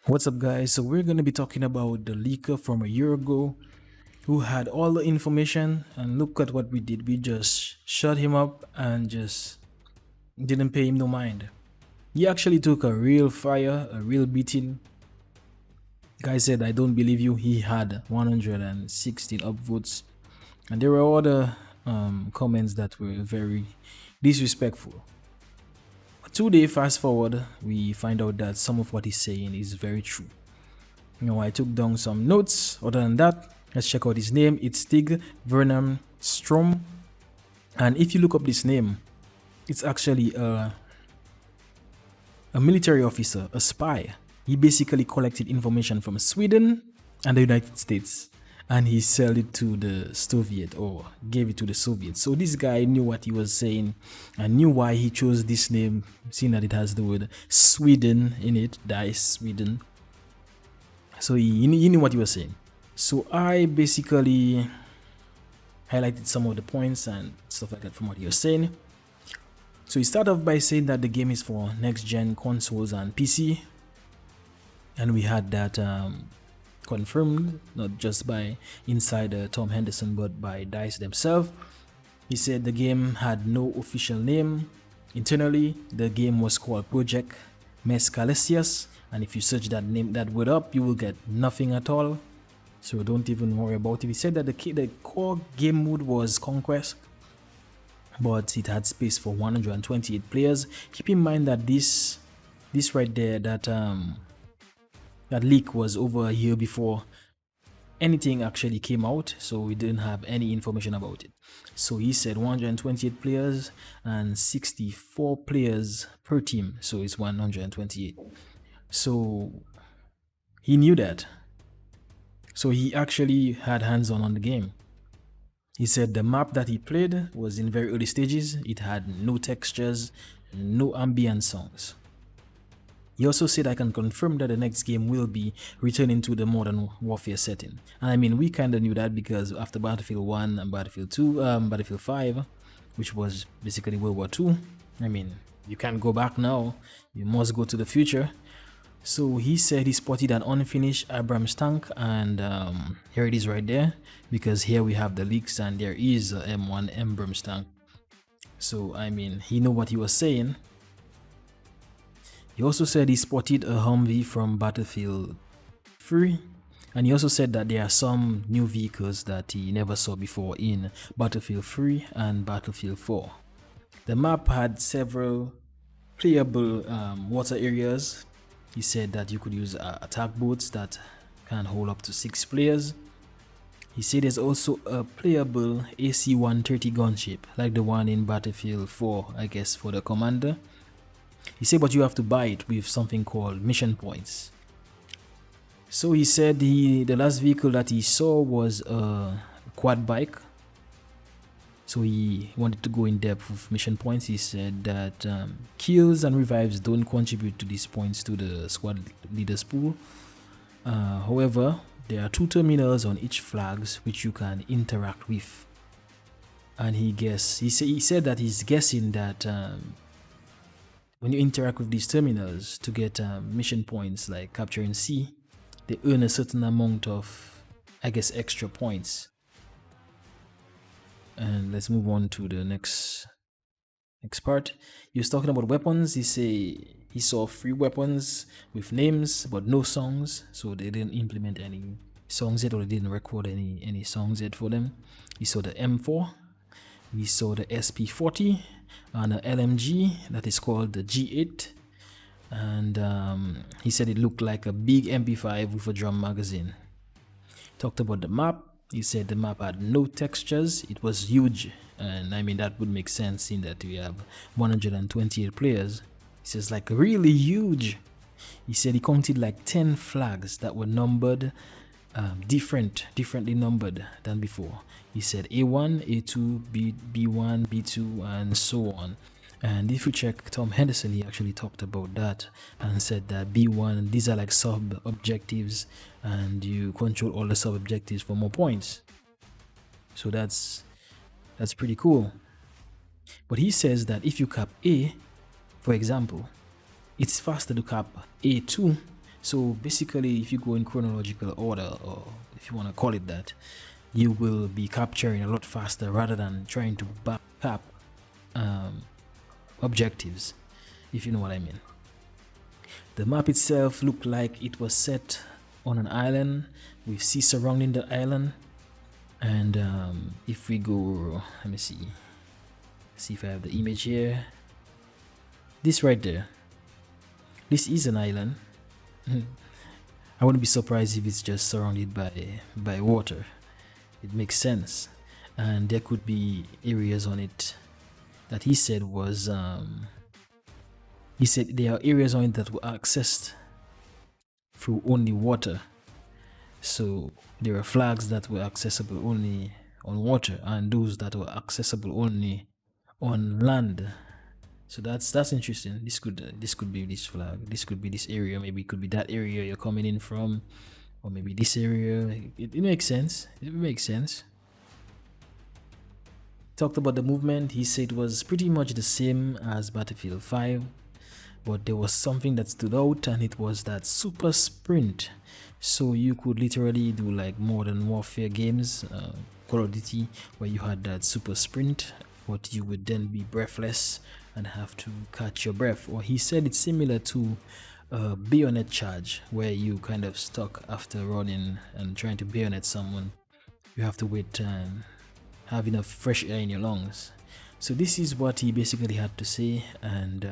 What's up, guys? So we're going to be talking about the leaker from a year ago who had all the information, and look at what we did. We just shut him up and just didn't pay him no mind. He actually took a real fire, a real beating. Guy said, I don't believe you. He had 116 upvotes, and there were other comments that were very disrespectful. 2 day fast forward, we find out that some of what he's saying is very true. I took down some notes. Other than that, let's check out his name. It's Stig Vernon Strom. And if you look up this name, it's actually a military officer, a spy. He basically collected information from Sweden and the United States, and he sold it to the Soviet, or gave it to the Soviets. So this guy knew what he was saying and knew why he chose this name, seeing that it has the word Sweden in it, Dice Sweden. So he knew what he was saying. So I basically highlighted some of the points and stuff like that from what he was saying. So he started off by saying that the game is for next-gen consoles and PC. And we had that confirmed, not just by insider Tom Henderson, but by DICE themselves. He said the game had no official name. Internally, the game was called Project Mescalasius. And if you search that word up, you will get nothing at all. So don't even worry about it. He said that the core game mode was Conquest, but it had space for 128 players. Keep in mind that this right there, that leak was over a year before anything actually came out, so we didn't have any information about it. So he said 128 players and 64 players per team, so it's 128. So he knew that. So he actually had hands-on the game. He said the map that he played was in very early stages. It had no textures, no ambient songs. He also said, I can confirm that the next game will be returning to the modern warfare setting. And I mean, we kind of knew that because after Battlefield 1 and Battlefield 2, Battlefield 5, which was basically World War II, I mean, you can't go back now. You must go to the future. So he said he spotted an unfinished Abrams tank, and here it is right there, because here we have the leaks and there is a M1 Abrams tank. So I mean, he knew what he was saying. He also said he spotted a Humvee from Battlefield 3, and he also said that there are some new vehicles that he never saw before in Battlefield 3 and Battlefield 4. The map had several playable water areas. He said that you could use attack boats that can hold up to 6 players. He said there's also a playable AC-130 gunship, like the one in Battlefield 4, I guess, for the commander. He said, but you have to buy it with something called mission points. So he said the last vehicle that he saw was a quad bike. So he wanted to go in depth with mission points. He said that kills and revives don't contribute to these points to the squad leaders pool. However, there are 2 terminals on each flags which you can interact with. And he said that he's guessing that when you interact with these terminals to get mission points like capturing C, they earn a certain amount of, I guess, extra points. And let's move on to the next part. He was talking about weapons. He saw 3 weapons with names but no songs, so they didn't implement any songs yet, or they didn't record any songs yet for them. He saw the M4, he saw the SP40 and an LMG that is called the G8, and he said it looked like a big MP5 with a drum magazine. Talked about the map. He said the map had no textures. It was huge, and I mean that would make sense in that we have 128 players. He says like really huge. He said he counted like 10 flags that were numbered differently numbered than before. He said A1, A2, B1, B2, and so on. And if you check Tom Henderson, he actually talked about that and said that B1, these are like sub-objectives, and you control all the sub-objectives for more points. So that's pretty cool. But he says that if you cap A, for example, it's faster to cap A2 So basically, if you go in chronological order, or if you want to call it that, you will be capturing a lot faster rather than trying to back up objectives, if you know what I mean. The map itself looked like it was set on an island with sea surrounding the island. And if we go, let me see if I have the image here. This right there, this is an island. I wouldn't be surprised if it's just surrounded by water. It makes sense. And there could be areas on it that he said was he said there are areas on it that were accessed through only water. So there are flags that were accessible only on water, and those that were accessible only on land. So that's interesting. This could be this flag, this could be this area, maybe it could be that area you're coming in from, or maybe this area. It makes sense. It makes sense. Talked about the movement. He said it was pretty much the same as Battlefield 5, but there was something that stood out, and it was that super sprint. So you could literally do like modern warfare games, Call of Duty, where you had that super sprint, but you would then be breathless and have to catch your breath. Or he said it's similar to a bayonet charge, where you kind of stuck after running and trying to bayonet someone. You have to wait and have enough fresh air in your lungs. So this is what he basically had to say, and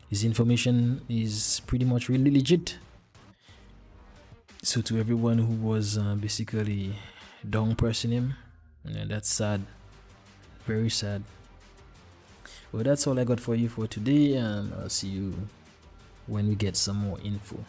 his information is pretty much really legit. So to everyone who was basically down pressing him, that's sad, very sad. Well, that's all I got for you for today, and I'll see you when we get some more info.